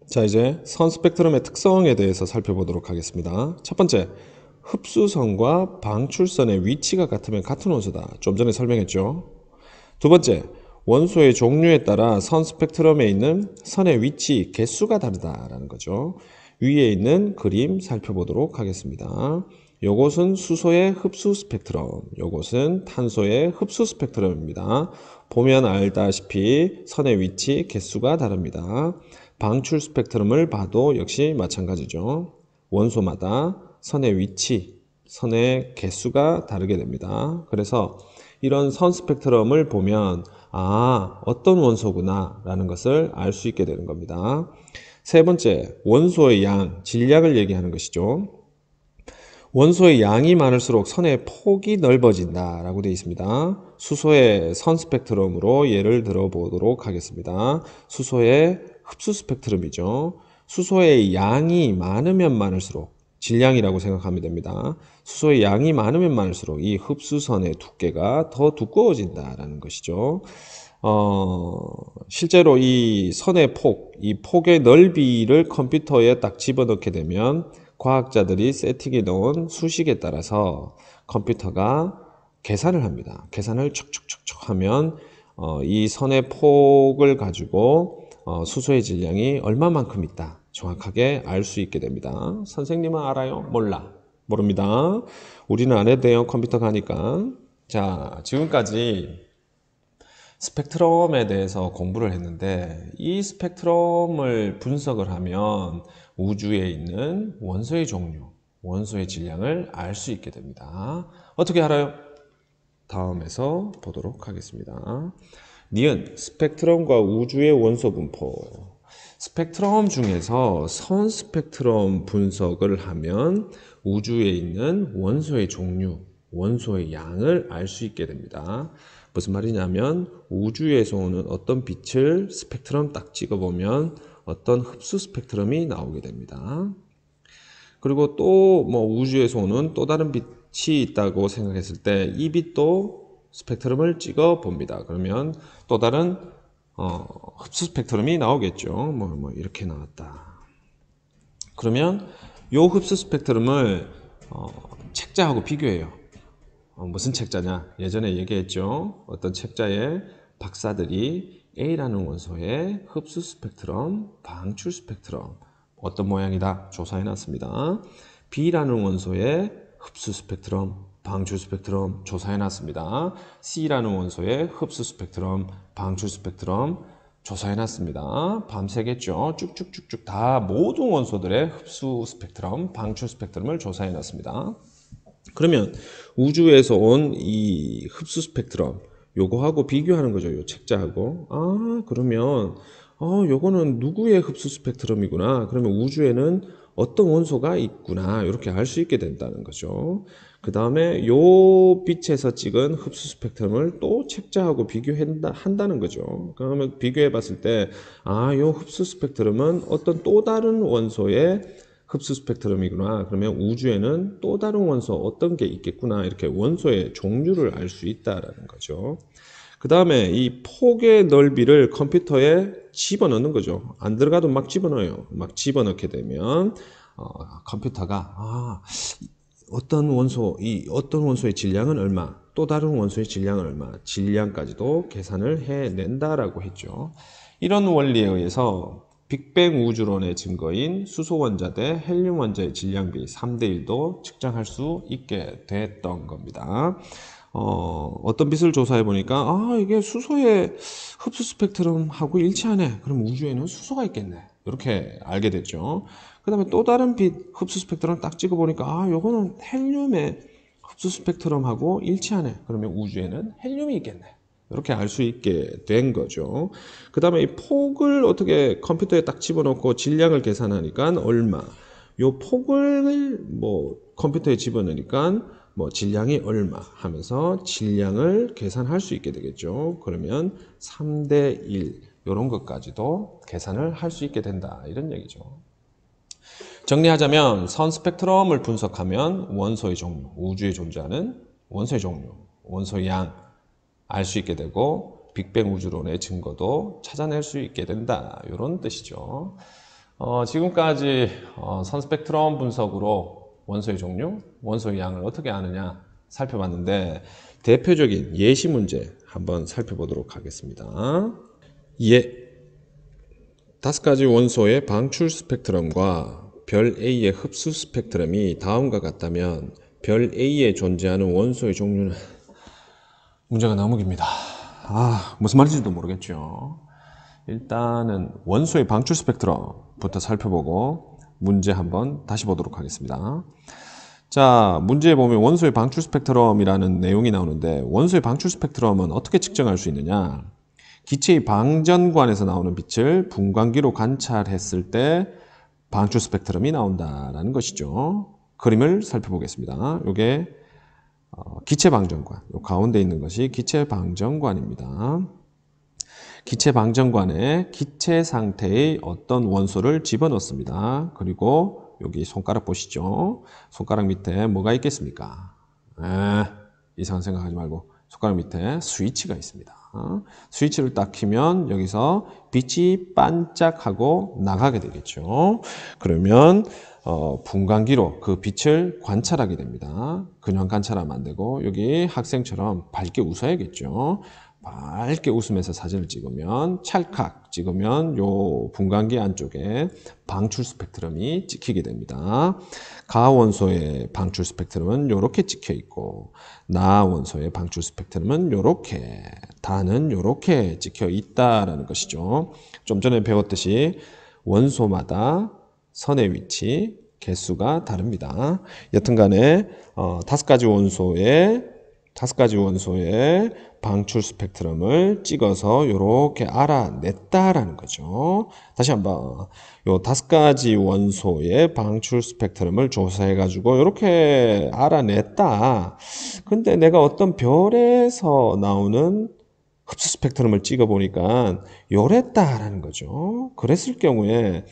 자, 이제 선 스펙트럼의 특성에 대해서 살펴보도록 하겠습니다. 첫 번째, 흡수선과 방출선의 위치가 같으면 같은 원소다. 좀 전에 설명했죠. 두 번째, 원소의 종류에 따라 선 스펙트럼에 있는 선의 위치, 개수가 다르다라는 거죠. 위에 있는 그림 살펴보도록 하겠습니다. 요것은 수소의 흡수 스펙트럼, 요것은 탄소의 흡수 스펙트럼입니다. 보면 알다시피 선의 위치, 개수가 다릅니다. 방출 스펙트럼을 봐도 역시 마찬가지죠. 원소마다 선의 위치, 선의 개수가 다르게 됩니다. 그래서 이런 선 스펙트럼을 보면 어떤 원소구나 라는 것을 알 수 있게 되는 겁니다. 세 번째, 원소의 양, 질량을 얘기하는 것이죠. 원소의 양이 많을수록 선의 폭이 넓어진다 라고 되어 있습니다. 수소의 선 스펙트럼으로 예를 들어 보도록 하겠습니다. 수소의 흡수 스펙트럼이죠. 수소의 양이 많으면 많을수록 질량이라고 생각하면 됩니다. 수소의 양이 많으면 많을수록 이 흡수선의 두께가 더 두꺼워진다라는 것이죠. 실제로 이 선의 폭, 이 폭의 넓이를 컴퓨터에 딱 집어넣게 되면 과학자들이 세팅해 놓은 수식에 따라서 컴퓨터가 계산을 합니다. 계산을 척척척척 하면 이 선의 폭을 가지고 수소의 질량이 얼마만큼 있다 정확하게 알 수 있게 됩니다. 선생님은 알아요? 몰라. 모릅니다. 우리는 안 해도 돼요. 컴퓨터가 하니까. 자, 지금까지 스펙트럼에 대해서 공부를 했는데 이 스펙트럼을 분석을 하면 우주에 있는 원소의 종류, 원소의 질량을 알 수 있게 됩니다. 어떻게 알아요? 다음에서 보도록 하겠습니다. 니은 스펙트럼과 우주의 원소 분포. 스펙트럼 중에서 선 스펙트럼 분석을 하면 우주에 있는 원소의 종류, 원소의 양을 알 수 있게 됩니다. 무슨 말이냐면 우주에서 오는 어떤 빛을 스펙트럼 딱 찍어보면 어떤 흡수 스펙트럼이 나오게 됩니다. 그리고 또 뭐 우주에서 오는 또 다른 빛이 있다고 생각했을 때 이 빛도 스펙트럼을 찍어 봅니다. 그러면 또 다른 흡수 스펙트럼이 나오겠죠. 뭐 이렇게 나왔다. 그러면 요 흡수 스펙트럼을 책자하고 비교해요. 무슨 책자냐? 예전에 얘기했죠. 어떤 책자에 박사들이 A라는 원소의 흡수 스펙트럼, 방출 스펙트럼 어떤 모양이다 조사해 놨습니다. B라는 원소의 흡수 스펙트럼, 방출 스펙트럼 조사해 놨습니다. C라는 원소의 흡수 스펙트럼, 방출 스펙트럼 조사해 놨습니다. 밤새겠죠. 쭉쭉쭉쭉 다 모든 원소들의 흡수 스펙트럼, 방출 스펙트럼을 조사해 놨습니다. 그러면 우주에서 온 이 흡수 스펙트럼 요거하고 비교하는 거죠. 요 책자하고. 그러면 요거는 누구의 흡수 스펙트럼이구나. 그러면 우주에는 어떤 원소가 있구나. 이렇게 알 수 있게 된다는 거죠. 그 다음에 요 빛에서 찍은 흡수 스펙트럼을 또 책자하고 비교한다는 거죠. 그러면 비교해 봤을 때 요 흡수 스펙트럼은 어떤 또 다른 원소의 흡수 스펙트럼이구나. 그러면 우주에는 또 다른 원소 어떤 게 있겠구나. 이렇게 원소의 종류를 알 수 있다라는 거죠. 그 다음에 이 폭의 넓이를 컴퓨터에 집어넣는 거죠. 안 들어가도 막 집어넣어요. 막 집어넣게 되면 컴퓨터가 어떤 원소의 질량은 얼마, 또 다른 원소의 질량은 얼마, 질량까지도 계산을 해낸다라고 했죠. 이런 원리에 의해서 빅뱅 우주론의 증거인 수소 원자 대 헬륨 원자의 질량비 3대 1도 측정할 수 있게 됐던 겁니다. 어떤 빛을 조사해 보니까 이게 수소의 흡수 스펙트럼하고 일치하네. 그럼 우주에는 수소가 있겠네. 이렇게 알게 됐죠. 그 다음에 또 다른 빛 흡수 스펙트럼 딱 찍어 보니까 요거는 헬륨의 흡수 스펙트럼하고 일치하네. 그러면 우주에는 헬륨이 있겠네. 이렇게 알 수 있게 된 거죠. 그 다음에 이 폭을 어떻게 컴퓨터에 딱 집어넣고 질량을 계산하니까 얼마. 요 폭을 뭐 컴퓨터에 집어넣으니까 뭐 질량이 얼마 하면서 질량을 계산할 수 있게 되겠죠. 그러면 3대 1 이런 것까지도 계산을 할 수 있게 된다. 이런 얘기죠. 정리하자면 선 스펙트럼을 분석하면 원소의 종류, 우주에 존재하는 원소의 종류, 원소의 양 알 수 있게 되고 빅뱅 우주론의 증거도 찾아낼 수 있게 된다. 이런 뜻이죠. 지금까지 선스펙트럼 분석으로 원소의 종류, 원소의 양을 어떻게 아느냐 살펴봤는데 대표적인 예시 문제 한번 살펴보도록 하겠습니다. 예, 5가지 원소의 방출 스펙트럼과 별 A의 흡수 스펙트럼이 다음과 같다면 별 A에 존재하는 원소의 종류는 문제가 너무 깁니다. 무슨 말인지도 모르겠죠. 일단은 원소의 방출 스펙트럼부터 살펴보고 문제 한번 다시 보도록 하겠습니다. 자, 문제에 보면 원소의 방출 스펙트럼이라는 내용이 나오는데 원소의 방출 스펙트럼은 어떻게 측정할 수 있느냐? 기체의 방전관에서 나오는 빛을 분광기로 관찰했을 때 방출 스펙트럼이 나온다라는 것이죠. 그림을 살펴보겠습니다. 이게 기체 방전관, 요 가운데 있는 것이 기체 방전관입니다. 기체 방전관에 기체 상태의 어떤 원소를 집어넣습니다. 그리고 여기 손가락 보시죠. 손가락 밑에 뭐가 있겠습니까? 이상한 생각하지 말고 손가락 밑에 스위치가 있습니다. 스위치를 딱 켜면 여기서 빛이 반짝하고 나가게 되겠죠. 그러면 분광기로 그 빛을 관찰하게 됩니다. 그냥 관찰하면 안 되고 여기 학생처럼 밝게 웃어야겠죠. 밝게 웃으면서 사진을 찍으면 찰칵 찍으면 요 분광기 안쪽에 방출 스펙트럼이 찍히게 됩니다. 가 원소의 방출 스펙트럼은 이렇게 찍혀 있고 나 원소의 방출 스펙트럼은 이렇게, 다는 이렇게 찍혀 있다라는 것이죠. 좀 전에 배웠듯이 원소마다 선의 위치, 개수가 다릅니다. 여튼간에 5가지 원소의 방출 스펙트럼을 찍어서 이렇게 알아냈다라는 거죠. 다시 한번 요 5가지 원소의 방출 스펙트럼을 조사해 가지고 이렇게 알아냈다. 근데 내가 어떤 별에서 나오는 흡수 스펙트럼을 찍어 보니까 요랬다라는 거죠. 그랬을 경우에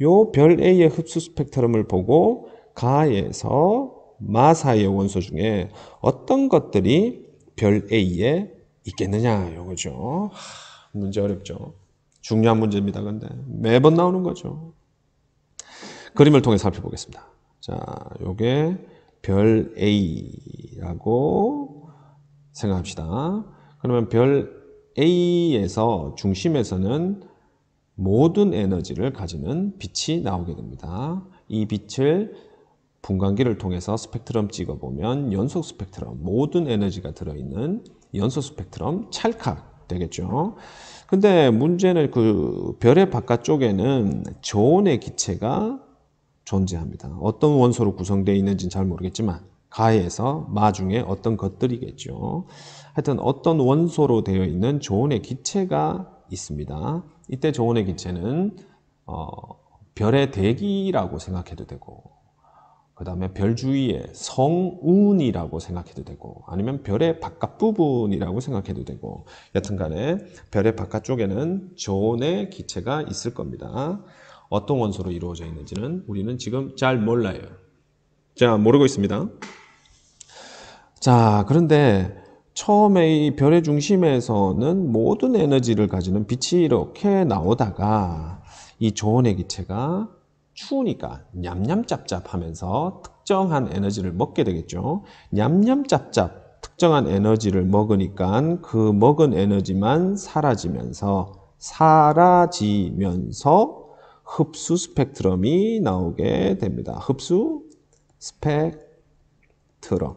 요 별 A의 흡수 스펙트럼을 보고 가에서 마 사이의 원소 중에 어떤 것들이 별 A에 있겠느냐 이거죠. 문제 어렵죠. 중요한 문제입니다. 근데 매번 나오는 거죠. 그림을 통해 살펴보겠습니다. 자, 요게 별 A라고 생각합시다. 그러면 별 A에서 중심에서는 모든 에너지를 가지는 빛이 나오게 됩니다. 이 빛을 분광기를 통해서 스펙트럼 찍어보면 연속 스펙트럼, 모든 에너지가 들어있는 연속 스펙트럼 찰칵 되겠죠. 근데 문제는 그 별의 바깥쪽에는 저온의 기체가 존재합니다. 어떤 원소로 구성되어 있는지는 잘 모르겠지만 가에서 마 중에 어떤 것들이겠죠. 하여튼 어떤 원소로 되어 있는 저온의 기체가 있습니다. 이때 저온의 기체는 별의 대기라고 생각해도 되고 그 다음에 별 주위의 성운이라고 생각해도 되고 아니면 별의 바깥 부분이라고 생각해도 되고 여튼간에 별의 바깥쪽에는 저온의 기체가 있을 겁니다. 어떤 원소로 이루어져 있는지는 우리는 지금 잘 몰라요. 자, 모르고 있습니다. 자, 그런데 처음에 이 별의 중심에서는 모든 에너지를 가지는 빛이 이렇게 나오다가 이 저온의 기체가 추우니까 냠냠짭짭 하면서 특정한 에너지를 먹게 되겠죠. 냠냠짭짭 특정한 에너지를 먹으니까 그 먹은 에너지만 사라지면서 흡수 스펙트럼이 나오게 됩니다. 흡수 스펙트럼.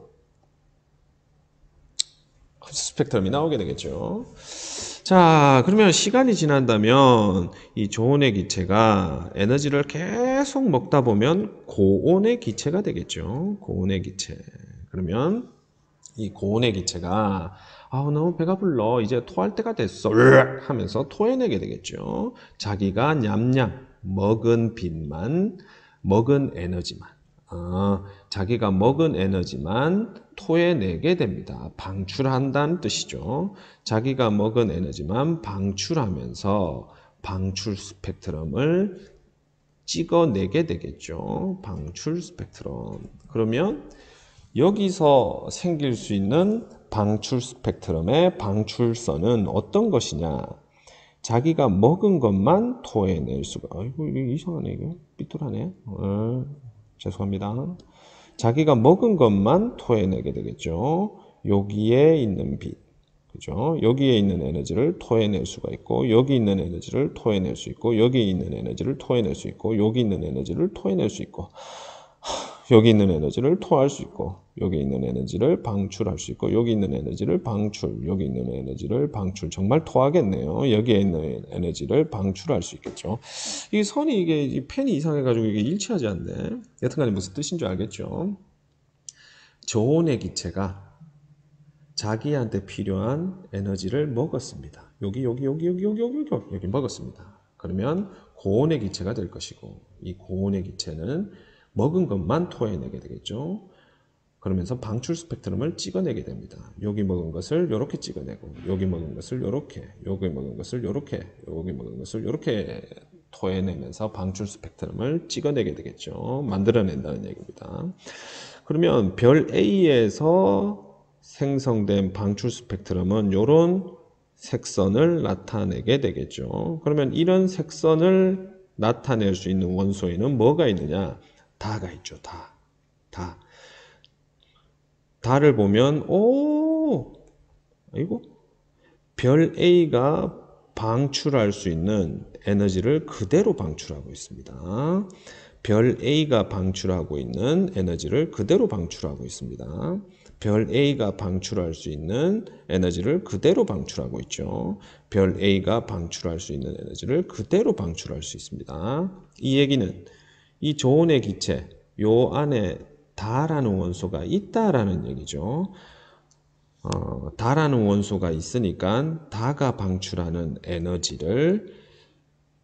흡수 스펙트럼이 나오게 되겠죠. 자, 그러면 시간이 지난다면 이 저온의 기체가 에너지를 계속 먹다 보면 고온의 기체가 되겠죠. 고온의 기체. 그러면 이 고온의 기체가 너무 배가 불러. 이제 토할 때가 됐어. 하면서 토해내게 되겠죠. 자기가 냠냠 먹은 빛만, 먹은 에너지만. 자기가 먹은 에너지만 토해내게 됩니다. 방출한다는 뜻이죠. 자기가 먹은 에너지만 방출하면서 방출 스펙트럼을 찍어내게 되겠죠. 방출 스펙트럼. 그러면 여기서 생길 수 있는 방출 스펙트럼의 방출선은 어떤 것이냐? 자기가 먹은 것만 토해낼 수가. 아이고, 이거 이상하네, 이거. 삐뚤하네. 죄송합니다. 자기가 먹은 것만 토해내게 되겠죠. 여기에 있는 빛. 그죠? 여기에 있는 에너지를 토해낼 수가 있고, 여기 있는 에너지를 토해낼 수 있고, 여기 있는 에너지를 토해낼 수 있고, 여기 있는 에너지를 토해낼 수 있고, 여기 있는 에너지를 토할 수 있고, 여기 있는 에너지를 방출할 수 있고, 여기 있는 에너지를 방출, 여기 있는 에너지를 방출. 정말 토하겠네요. 여기에 있는 에너지를 방출할 수 있겠죠. 이 선이 이 펜이 이상해가지고 이게 일치하지 않네. 여튼간에 무슨 뜻인 줄 알겠죠? 저온의 기체가 자기한테 필요한 에너지를 먹었습니다. 여기 먹었습니다. 그러면 고온의 기체가 될 것이고, 이 고온의 기체는 먹은 것만 토해내게 되겠죠. 그러면서 방출 스펙트럼을 찍어내게 됩니다. 여기 먹은 것을 이렇게 찍어내고, 여기 먹은 것을 이렇게, 여기 먹은 것을 이렇게, 여기 먹은 것을 이렇게 토해내면서 방출 스펙트럼을 찍어내게 되겠죠. 만들어낸다는 얘기입니다. 그러면 별 A에서 생성된 방출 스펙트럼은 이런 색선을 나타내게 되겠죠. 그러면 이런 색선을 나타낼 수 있는 원소에는 뭐가 있느냐? 다가 있죠. 다. 다를 보면 아이고, 별 A가 방출할 수 있는 에너지를 그대로 방출하고 있습니다. 별 A가 방출하고 있는 에너지를 그대로 방출하고 있습니다. 별 A가 방출할 수 있는 에너지를 그대로 방출하고 있죠. 별 A가 방출할 수 있는 에너지를 그대로 방출할 수 있습니다. 이 얘기는 이 저온의 기체, 요 안에 다라는 원소가 있다라는 얘기죠. 다라는 원소가 있으니까 다가 방출하는 에너지를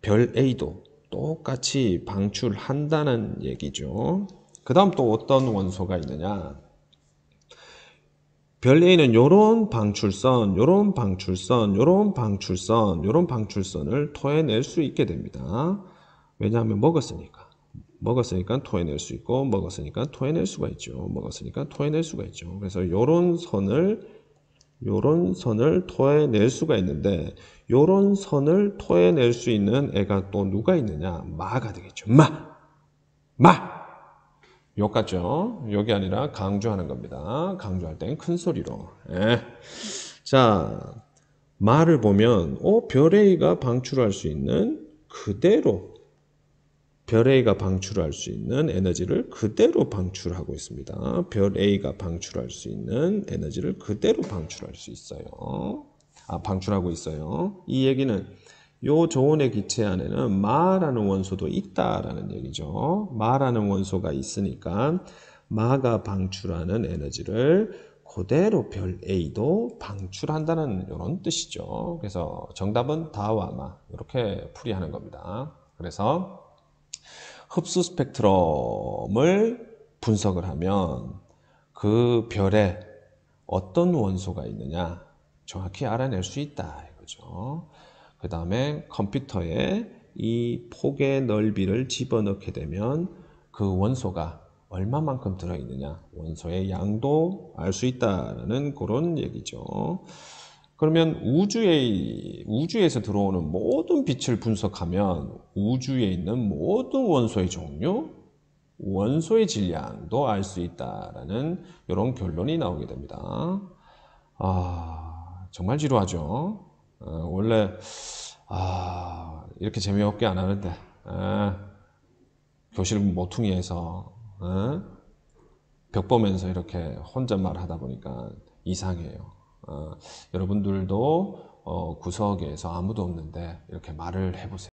별 A도 똑같이 방출한다는 얘기죠. 그 다음 또 어떤 원소가 있느냐? 별 A는 요런 방출선, 요런 방출선, 요런 방출선, 요런 방출선을 토해낼 수 있게 됩니다. 왜냐하면 먹었으니까 토해낼 수 있고, 먹었으니까 토해낼 수가 있죠. 먹었으니까 토해낼 수가 있죠. 그래서 요런 선을 토해낼 수가 있는데, 요런 선을 토해낼 수 있는 애가 또 누가 있느냐? 마가 되겠죠. 마! 욕 같죠? 욕이 아니라 강조하는 겁니다. 강조할 땐 큰 소리로. 자, 마를 보면 별 A가 방출할 수 있는 그대로 별 A가 방출할 수 있는 에너지를 그대로 방출하고 있습니다. 별 A가 방출할 수 있는 에너지를 그대로 방출할 수 있어요. 방출하고 있어요. 이 얘기는 요 저온의 기체 안에는 마라는 원소도 있다라는 얘기죠. 마라는 원소가 있으니까 마가 방출하는 에너지를 그대로 별 A도 방출한다는 이런 뜻이죠. 그래서 정답은 다와 마 이렇게 풀이하는 겁니다. 그래서 흡수 스펙트럼을 분석을 하면 그 별에 어떤 원소가 있느냐 정확히 알아낼 수 있다 이거죠. 그 다음에 컴퓨터에 이 폭의 넓이를 집어넣게 되면 그 원소가 얼마만큼 들어있느냐 원소의 양도 알 수 있다는 그런 얘기죠. 그러면 우주에서 들어오는 모든 빛을 분석하면 우주에 있는 모든 원소의 종류, 원소의 질량도 알 수 있다라는 이런 결론이 나오게 됩니다. 정말 지루하죠. 원래 이렇게 재미없게 안 하는데 교실 모퉁이에서 벽 보면서 이렇게 혼잣말 하다 보니까 이상해요. 여러분들도 구석에서 아무도 없는데 이렇게 말을 해보세요.